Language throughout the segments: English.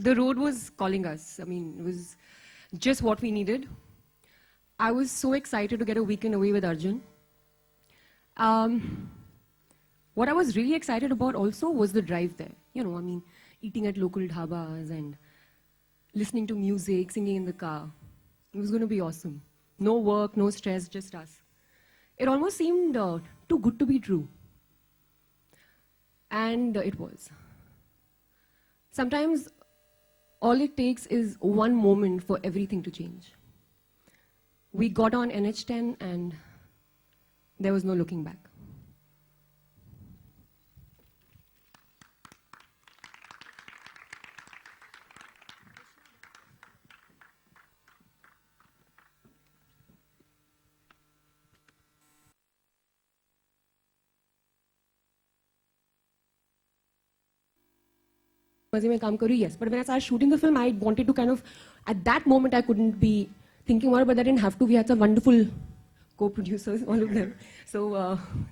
the road was calling us. I mean, it was just what we needed. I was so excited to get a weekend away with Arjun. What I was really excited about also was the drive there. You know, I mean, eating at local dhabas and listening to music, singing in the car. It was going to be awesome. No work, no stress, just us. It almost seemed too good to be true. And it was. Sometimes all it takes is one moment for everything to change. We got on NH10 and there was no looking back. मजे में काम करूँ, yes. But when I started shooting the film, I wanted to kind of, at that moment, I couldn't be thinking about it, but I didn't have to. We had some wonderful co-producers, all of them. So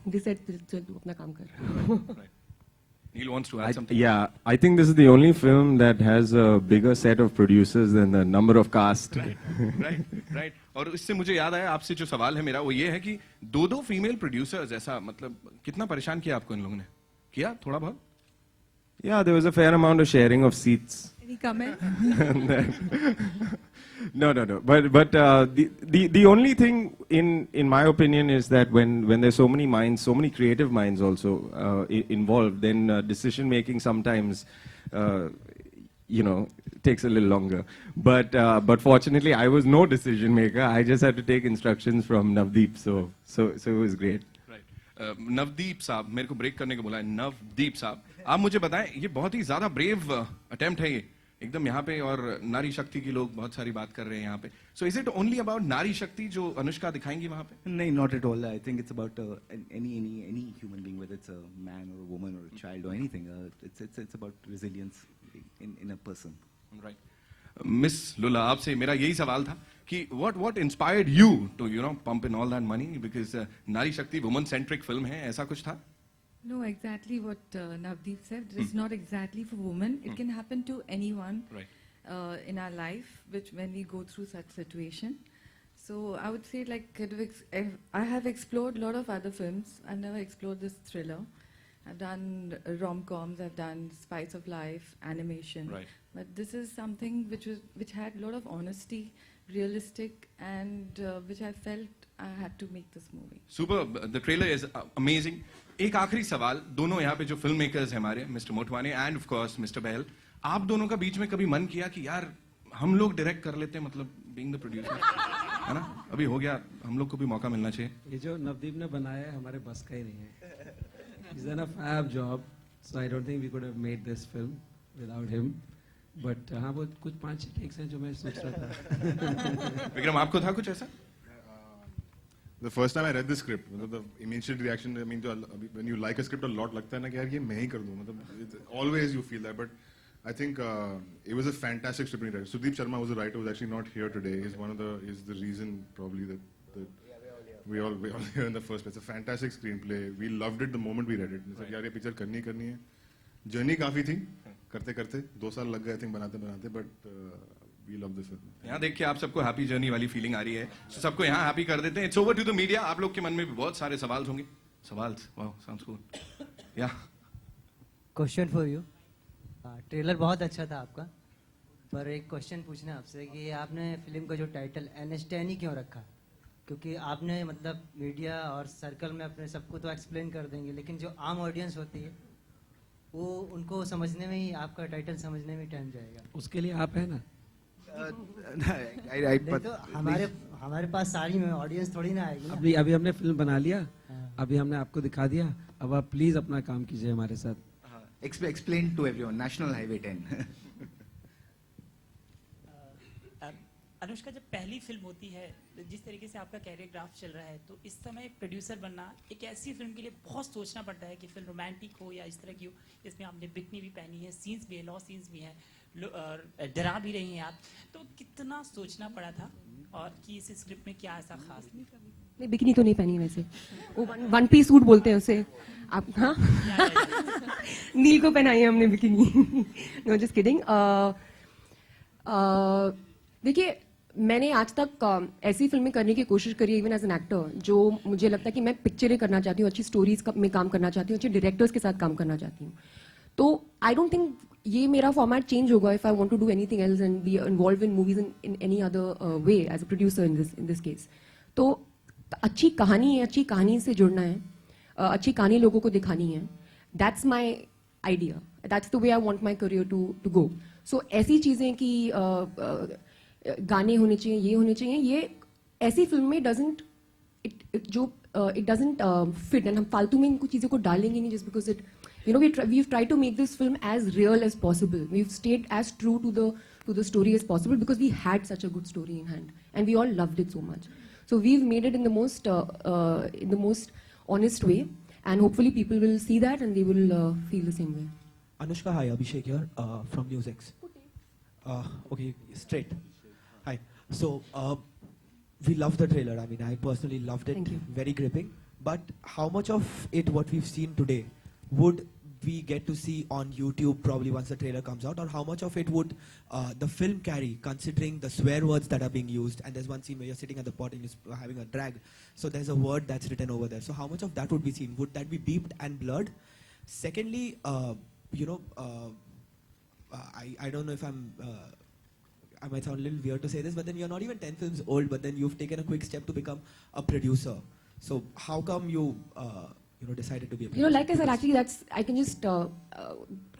they said, "चल तू अपना काम कर." Right. Neil wants to add something. Yeah, I think this is the only film that has a bigger set of producers than the number of cast. Right. और इससे मुझे याद आया आपसे जो सवाल है मेरा वो ये है कि दो फीमेल प्रोड्यूसर्स ऐसा मतलब कितना परेशान किया आपको इन लोगों ने किया थोड़ा बहुत? Yeah, there was a fair amount of sharing of seats. Any comment? No. But the only thing in my opinion is that when there's so many minds, so many creative minds also involved, then decision making sometimes takes a little longer. But fortunately, I was no decision maker. I just had to take instructions from Navdeep, so it was great. Navdeep साहब मेरे को break करने को बोला है. नवदीप साहब आप मुझे बताएं ये बहुत ही ज्यादा ब्रेव अटेम्प्ट है ये एकदम यहाँ पे और नारी शक्ति की लोग बहुत सारी बात कर रहे हैं यहाँ पे. So is it only about नारी शक्ति जो अनुष्का दिखाएंगी वहाँ पे? नहीं, not at all. I think it's about any human being, whether it's a man or a woman or a child or anything. It's about resilience in a person. Right. Miss Lula आपसे मेरा यही सवाल था कि what inspired you to pump in all that money because नारी शक्ति woman centric film है ऐसा कुछ था? No, exactly what Navdeep said. It's not exactly for women. It can happen to anyone in our life, which when we go through such situation. So I would say like I have explored a lot of other films. I've never explored this thriller. I've done rom-coms, I've done spice of life, animation. Right. But this is something which had a lot of honesty, realistic, and which I felt I had to make this movie. Super. The trailer is amazing. एक आखिरी सवाल दोनों यहाँ पे जो film makers हैं हमारे mister Motwani and of course mister Behl आप दोनों का बीच में कभी मन किया कि यार हम लोग डायरेक्ट कर लेते हैं मतलब बीइंग द प्रोड्यूसर है ना अभी हो गया हम लोग को भी मौका मिलना चाहिए. ये जो नवदीप ने बनाया है हमारे बस का ही नहीं है. He's done a fab job, so I don't think we could have made this film without him. But हाँ वो कुछ 5-6 टेक्स हैं जो मैं सोच रहा था. विक्रम आपको था कुछ ऐसा? The first time I read the script, the immediate reaction, I mean, when you like a script a lot, लगता है ना कि यार ये मैं ही कर दूँ. मतलब always you feel that, but I think it was a fantastic script writer. Sudeep Sharma was the writer, was actually not here today. He's the reason probably that we all here in the first place. It's a fantastic screenplay. We loved it the moment we read it. मतलब यार ये picture करनी है. Journey काफी थी करते 2 साल लग गए I think बनाते but we love this film. यहाँ देख के आप सबको हैप्पी जर्नी वाली फीलिंग आ रही है so सबको यहाँ हैप्पी कर देते हैं. It's over to the media. आप लोग के मन में भी बहुत सारे सवाल होंगे. सवाल वाओ साउंड्स कूल. या क्वेश्चन फॉर यू. ट्रेलर बहुत अच्छा था आपका पर एक क्वेश्चन पूछना आपसे कि आपने फिल्म का जो टाइटल NH10 ही क्यों रखा? क्योंकि आपने मतलब मीडिया और सर्कल में अपने सबको तो एक्सप्लेन कर देंगे लेकिन जो आम ऑडियंस होती है वो उनको समझने में ही आपका टाइटल समझने में टाइम जाएगा. उसके लिए आप है ना. तो हमारे पास सारी ऑडियंस थोड़ी ना आएगी. अभी हमने फिल्म बना लिया. अभी हमने आपको दिखा दिया. अब आप प्लीज अपना काम कीजिए हमारे साथ. Explain to everyone. National Highway 10. Anushka जब पहली फिल्म होती है जिस तरीके से आपका कैरियर ग्राफ चल रहा है तो इस समय प्रोड्यूसर बनना एक ऐसी फिल्म के लिए बहुत सोचना पड़ता है कि फिल्म रोमांटिक हो या इस तरह की हो. इसमें आपने बिकनी भी पहनी है, सीन्स भी है, लॉ सीन्स भी है, डरा भी रही हैं आप. तो कितना सोचना पड़ा था और कि इस स्क्रिप्ट में क्या ऐसा खास? नहीं बिकनी तो नहीं पहनी वैसे. वो वन पीस सूट बोलते हैं उसे आप. हाँ नील को पहनाई है हमने बिकनी. Know just kidding. देखिए मैंने आज तक ऐसी फिल्में करने की कोशिश करी इवन एज एन एक्टर जो मुझे लगता है कि मैं पिक्चरें करना चाहती हूँ, अच्छी स्टोरीज में काम करना चाहती हूँ, अच्छे डायरेक्टर्स के साथ काम करना चाहती हूँ. तो आई डोंट थिंक ये मेरा फॉर्मेट चेंज होगा if I want to do anything else and be involve in movies in any other way as a producer in this case. तो अच्छी कहानी है, अच्छी कहानी से जुड़ना है, अच्छी कहानी लोगों को दिखानी है. That's my idea, that's the way I want my career to go. So ऐसी चीज़ें कि गाने होने चाहिए, ये होने चाहिए, ये ऐसी फिल्म में doesn't it doesn't fit. And हम फालतू में इनको चीज़ों को डालेंगे नहीं, just because it you know we've tried to make this film as real as possible. We've stayed as true to the story as possible because we had such a good story in hand and we all loved it so much. So we've made it in the most honest way, and hopefully people will see that and they will feel the same way. Anushka, hi, Abhishek here from NewsX. Okay, straight. Hi. So we loved the trailer. I mean, I personally loved it. Thank you. Very gripping. But how much of it, what we've seen today, would we get to see on YouTube probably once the trailer comes out, or how much of it would the film carry, considering the swear words that are being used? And there's one scene where you're sitting at the pot and you're having a drag, so there's a word that's written over there. So how much of that would be seen? Would that be beeped and blurred? Secondly, I don't know if I might sound a little weird to say this, but then you're not even 10 films old, but then you've taken a quick step to become a producer. So how come you decided to be a producer? Like I said, actually, I can just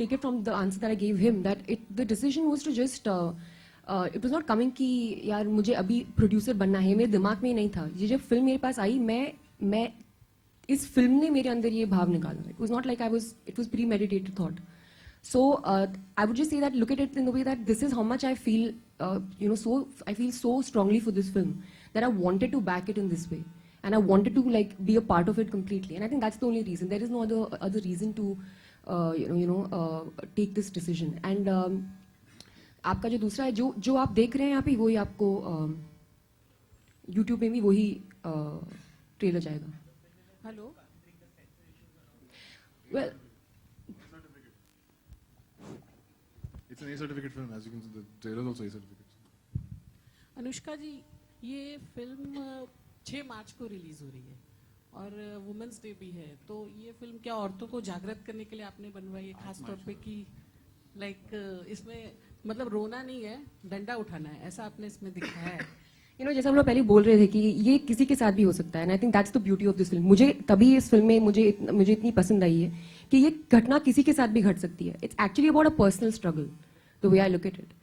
take it from the answer that I gave him, that the decision was to just, it was not coming कि यार मुझे अभी producer बनना है, मेरे दिमाग में ही नहीं था. ये जब फिल्म मेरे पास आई, मैं इस फिल्म ने मेरे अंदर ये भाव निकाला. It was not like it was premeditated thought. So I would just say that look at it in the way that this is how much I feel, I feel so strongly for this film that I wanted to back it in this way. And I wanted to be a part of it completely. And I think that's the only reason. There is no other reason to, take this decision. And आपका जो दूसरा है, जो आप देख रहे हैं यहाँ पे, वही आपको YouTube में भी वही ट्रेलर जाएगा. Hello. Well, it's an A certificate film, as you can see. The trailer is also A certificate. Anushka जी, ये फिल्म 6 मार्च को रिलीज हो रही है और वुमेन्स डे भी है, तो ये फिल्म क्या औरतों को जागृत करने के लिए आपने बनवाई है, खास तौर पे कि इसमें मतलब रोना नहीं है, डंडा उठाना है, ऐसा आपने इसमें दिखाया है. जैसे हम लोग पहले बोल रहे थे कि ये किसी के साथ भी हो सकता है. And I think that's the beauty of this film. मुझे तभी इस फिल्म में मुझे इतनी पसंद आई है कि ये घटना किसी के साथ भी घट सकती है. It's actually about a personal struggle, the way I look at it.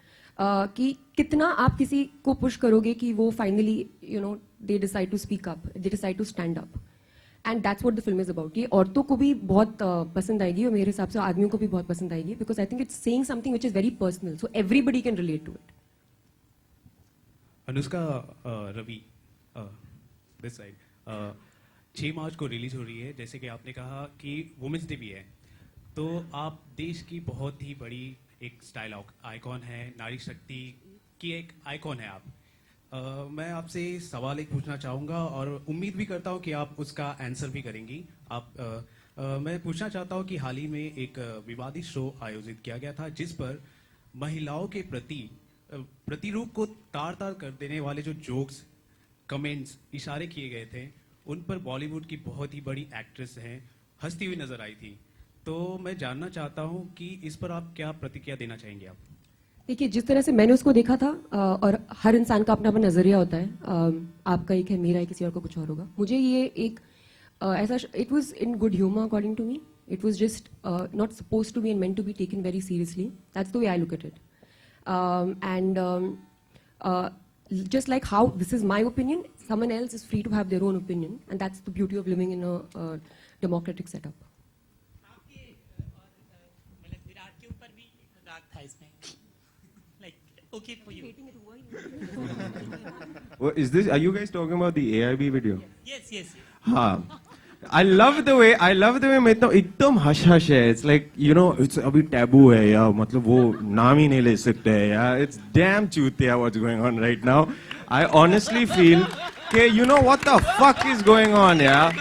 कि कितना आप किसी को पुश करोगे कि वो finally they decide to speak up, they decide to stand up. And that's what the film is about. ये औरतों को भी बहुत पसंद आएगी और मेरे हिसाब से आदमियों को भी बहुत पसंद आएगी, because I think it's saying something which is very personal, so everybody can relate to it. Anushka, Ravi this side, 6 March को रिलीज हो रही है. जैसे कि आपने कहा कि वुमेन्स डे भी है, तो आप देश की बहुत ही बड़ी एक स्टाइल आइकॉन है, नारी शक्ति की एक आइकॉन है आप. मैं आपसे सवाल एक पूछना चाहूँगा और उम्मीद भी करता हूँ कि आप उसका आंसर भी करेंगी. मैं पूछना चाहता हूँ कि हाल ही में एक विवादित शो आयोजित किया गया था जिस पर महिलाओं के प्रति प्रतिरूप को तार-तार कर देने वाले जो जोक्स, कमेंट्स, इशारे किए गए थे, उन पर बॉलीवुड की बहुत ही बड़ी एक्ट्रेस हैं हंसती हुई नजर आई थी. तो मैं जानना चाहता हूँ कि इस पर आप क्या प्रतिक्रिया देना चाहेंगे आप? देखिए, जिस तरह से मैंने उसको देखा था, और हर इंसान का अपना अपना नजरिया होता है, आपका एक है, मेरा है, किसी और का कुछ और होगा. मुझे ये एक ऐसा, it was in good humour according to me. It was just not suppose to be and meant to be taken very seriously. That's the way I look at it. And just like how this is my opinion, someone else is free to have their own opinion, and that's the beauty of living in a democratic setup. आपके मतलब विराट के ऊपर भी राग था इसमें, like okay for you. Are you guys talking about the AIB video? Yes. हाँ. I love the way मैं एकदम हश हश है. It's like, it's अभी taboo है यार, मतलब वो नाम ही नहीं ले सकते हैं यार. It's damn चूतिया what's going on right now. I honestly feel कि what the fuck is going on, yeah?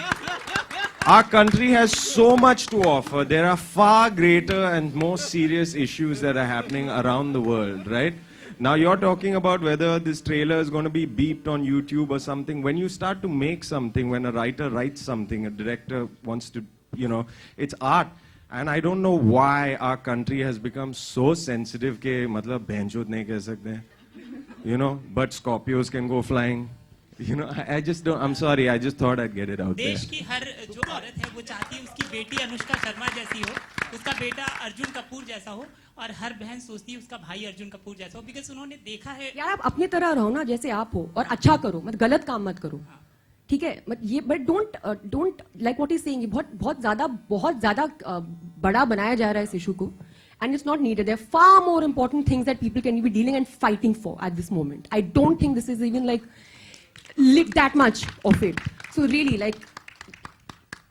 Our country has so much to offer. There are far greater and more serious issues that are happening around the world, right? Now you're talking about whether this trailer is going to be beeped on YouTube or something. When you start to make something, when a writer writes something, a director wants to, you know, it's art. And I don't know why our country has become so sensitive ke matlab bhenchod nahi keh sakte hain. You know, but Scorpios can go flying. You know, I just don't, I'm sorry, I just thought I'd get it out there. देश की हर जो औरत है वो चाहती है उसकी बेटी अनुष्का शर्मा जैसी हो, उसका बेटा अर्जुन कपूर जैसा हो, और हर बहन सोचती है उसका भाई अर्जुन कपूर जैसा हो, बिकॉज उन्होंने देखा है। यार आप अपनी तरह रहो ना, जैसे आप हो, और अच्छा करो, मत गलत काम मत करो, ठीक है? मत ये, but don't like what is saying, बहुत ज्यादा बड़ा बनाया जा रहा है इस इशू को, and it's not needed. There are far more important things that people can be dealing and fighting for at this moment. I don't think this is even like that much of it. So really, like.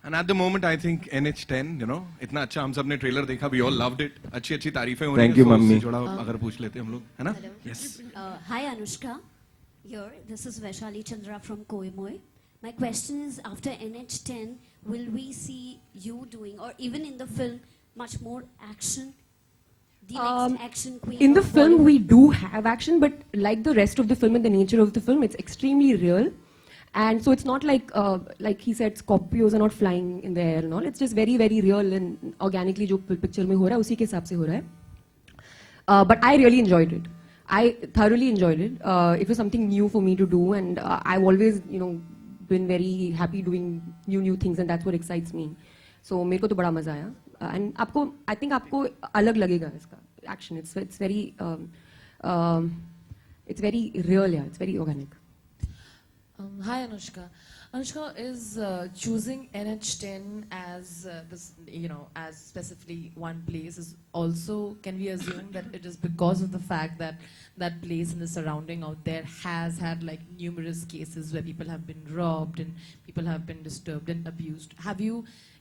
And at the moment, I think NH10, you know, इतना अच्छा हम सब ने trailer देखा, we all loved it. अच्छी तारीफें हो रही हैं. Thank you, mummy. जुड़ा अगर पूछ लेते हम लोग, है ना? Yes. Hi Anushka, here. This is Vaishali Chandra from Koimoy. My question is, after NH10, will we see you doing, or even in the film, much more action? The next action queen. In the of film, Bollywood? we do have action, but like the rest of the film and the nature of the film, it's extremely real. And so it's not like he said, Scorpios are not flying in the air and all. It's just very, very real and organically जो picture में हो रहा है, उसी के हिसाब से हो रहा है. But I really enjoyed it. I thoroughly enjoyed it. It was something new for me to do, and I've always, you know, been very happy doing new things, and that's what excites me. So मेरे को तो बड़ा मजा आया. And आपको, I think आपको अलग लगेगा इसका action. It's very real, yeah. It's very organic. Hi Anushka. Anushka, is choosing NH10 as this, you know, as specifically one place is also, can we assume that it is because of the fact that that place and the surrounding out there has had like numerous cases where people have been robbed and people have been disturbed and abused?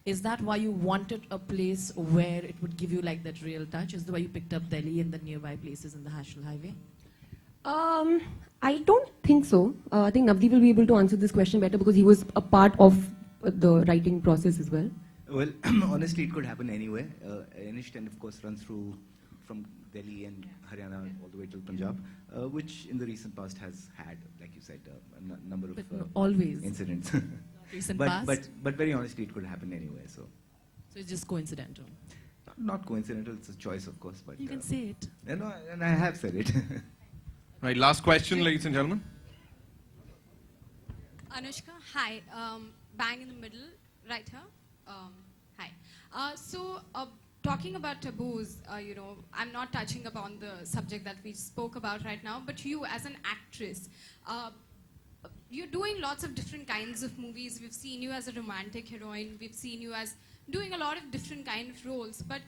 Is that why you wanted a place where it would give you like that real touch? Is that why you picked up Delhi and the nearby places in the National Highway? I don't think so. I think Navdeep will be able to answer this question better because he was a part of the writing process as well. Well, honestly, it could happen anywhere. NH10, of course, runs through from Delhi and Haryana all the way to Punjab, which in the recent past has had, like you said, a number of always incidents. Recent but past? But very honestly, it could happen anywhere. So it's just coincidental. Not coincidental. It's a choice, of course. But you can say it. No, and I have said it. Right, last question, ladies and gentlemen. Anushka, hi. Bang in the middle, right here. Hi. Talking about taboos, you know, I'm not touching upon the subject that we spoke about right now, but you as an actress, you're doing lots of different kinds of movies. We've seen you as a romantic heroine. We've seen you as doing a lot of different kind of roles. But,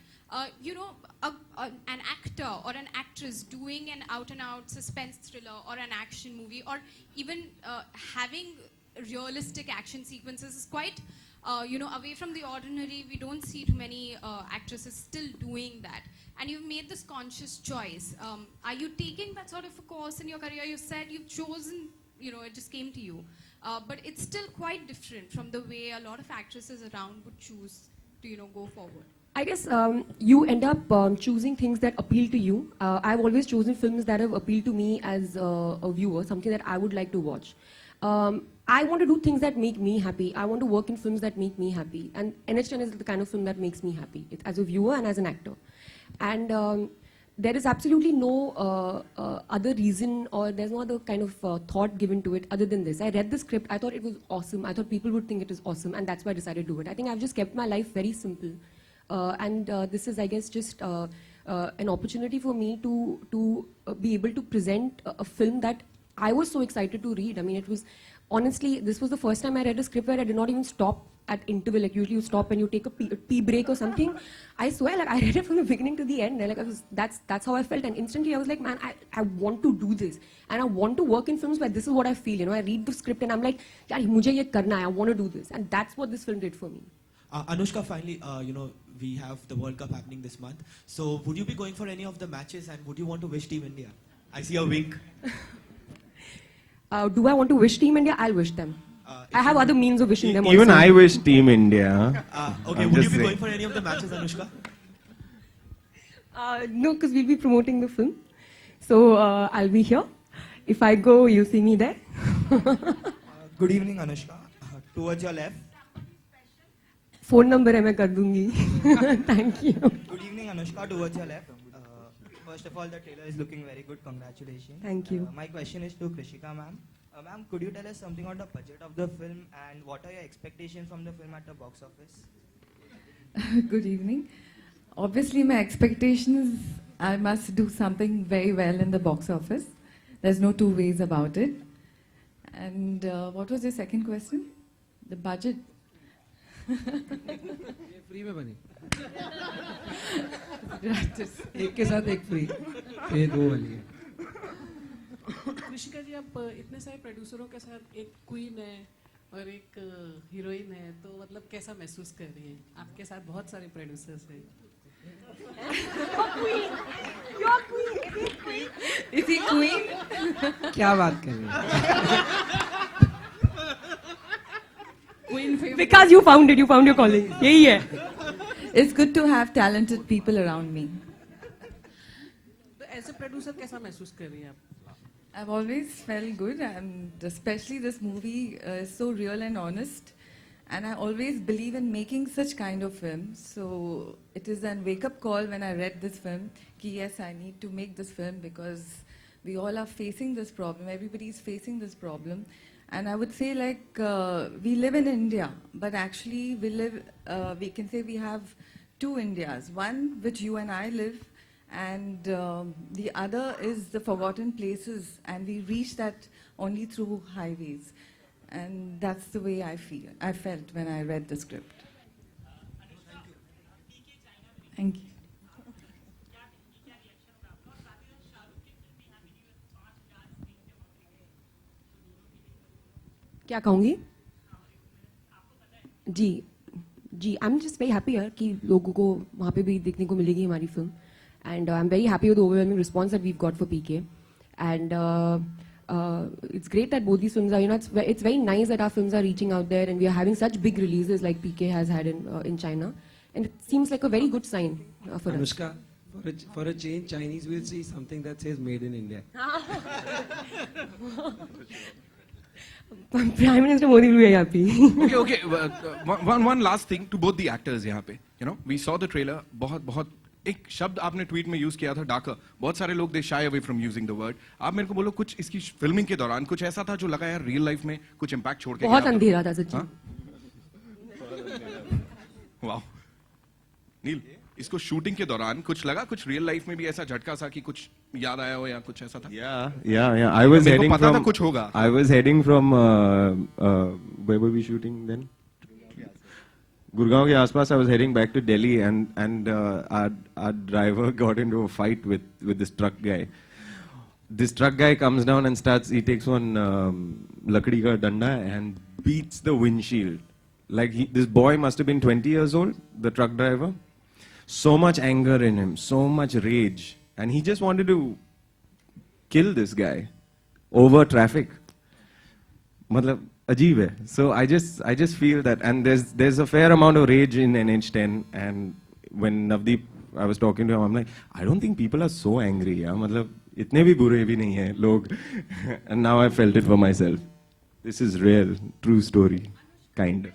you know, an actor or an actress doing an out-and-out suspense thriller or an action movie or even having realistic action sequences is quite, you know, away from the ordinary. We don't see too many actresses still doing that. And you've made this conscious choice. Are you taking that sort of a course in your career? You said you've chosen, you know, it just came to you. But it's still quite different from the way a lot of actresses around would choose to, you know, go forward. I guess you end up choosing things that appeal to you. I've always chosen films that have appealed to me as a viewer, something that I would like to watch. I want to do things that make me happy. I want to work in films that make me happy. And NH10 is the kind of film that makes me happy, as a viewer and as an actor. And there is absolutely no other reason or there's no other kind of thought given to it other than this. I read the script, I thought it was awesome. I thought people would think it is awesome, and that's why I decided to do it. I think I've just kept my life very simple. And this is, I guess, just an opportunity for me to be able to present a film that I was so excited to read. I mean, it was, honestly, this was the first time I read a script where I did not even stop at interval. Like usually you stop and you take a pee break or something. I swear, like I read it from the beginning to the end. Like that's how I felt. And instantly I was like, man, I want to do this. And I want to work in films where this is what I feel. You know, I read the script and I'm like, yaar, mujhe ye karna hai. I want to do this. And that's what this film did for me. Anushka, finally, you know, we have the World Cup happening this month. So would you be going for any of the matches and would you want to wish Team India? I see a wink. Do I want to wish Team India? I'll wish them. I have other means of wishing them Even also. I wish Team India. Okay, would you be going for any of the matches, Anushka? No, because we'll be promoting the film. So I'll be here. If I go, you'll see me there. Good evening, Anushka. Towards your left. Phone number है मैं कर दूंगी. Thank you. Good evening, Anushka. Towards your left. First of all, the trailer is looking very good. Congratulations. Thank you. My question is to Krishika ma'am. Ma'am, could you tell us something on the budget of the film and what are your expectations from the film at the box office? Good evening. Obviously, my expectations, I must do something very well in the box office. There's no two ways about it. And what was your second question? The budget. ये free में बनी Gratis. एक के साथ एक free ये दो वाली है कृषिका जी, आप इतने सारे प्रोड्यूसरों के साथ एक क्वीन है और एक हीरोइन है, तो मतलब कैसा महसूस कर रही हैं? आपके साथ बहुत सारे प्रोड्यूसर्स हैं. Is he queen? क्या बात कर रही है Because you found it, you found your calling. यही है. It's good to have talented people around me. तो ऐसे प्रोड्यूसर कैसा महसूस कर रही हैं आप? I've always felt good, and especially this movie is so real and honest. And I always believe in making such kind of films. So it is a wake-up call when I read this film. Ki yes, I need to make this film because we all are facing this problem. Everybody is facing this problem. And I would say we live in India, but actually we can say we have two Indias. One which you and I live, and the other is the forgotten places, and we reach that only through highways. And that's the way I felt when I read the script. Thank you. क्या कहूँगी? जी I am just very happy यार कि लोगों को वहाँ पे भी देखने को मिलेगी हमारी film. And I am very happy with the overwhelming response that we got for PK. And it's great that both these films are, it's very nice that our films are reaching out there and we are having such big releases like PK has had in China. And it seems like a very good sign for us. Anushka, for a change, Chinese will see something that says made in India. Prime Minister Modi will be very happy. Okay. One last thing to both the actors यहाँ पे. We saw the trailer. बहुत एक शब्द आपने tweet में use किया था, darker. बहुत सारे लोग they shy away from using the word. आप मेरे को बोलो कुछ इसकी फिल्मिंग के दौरान कुछ ऐसा था जो लगा यार रियल लाइफ में कुछ इम्पैक्ट छोड़ के. बहुत अंधेरा था सच्ची. वाह. नील, इसको शूटिंग के दौरान कुछ लगा, कुछ रियल लाइफ में भी ऐसा झटका सा कि कुछ याद आया हो या कुछ ऐसा था? Yeah. I was heading पता from. था कुछ होगा. I was heading from. Where were we shooting then? Gurgaon के आसपास. I was heading back to Delhi and our driver got into a fight with this truck guy. This truck guy comes down and he takes one lakdi ka danda and beats the windshield. Like this boy must have been 20 years old, the truck driver. So much anger in him, so much rage. And he just wanted to kill this guy over traffic. Matlab, ajeeb hai. So I just feel that, and there's a fair amount of rage in NH10. And when Navdeep, I was talking to him, I'm like, I don't think people are so angry. Yeah? Matlab, itne bhi bure bhi nahi hai log. And now I felt it for myself. This is real, true story, kind of.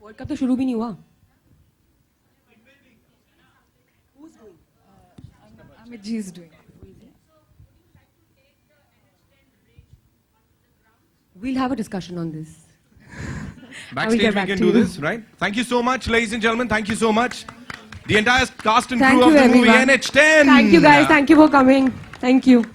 World cup तो शुरू भी नहीं हुआ. Amit ji is doing. We'll have a discussion on this. Backstage we can do this, right? Thank you so much, ladies and gentlemen. Thank you so much. The entire cast and crew of the movie NH10. Thank you guys. Thank you for coming. Thank you.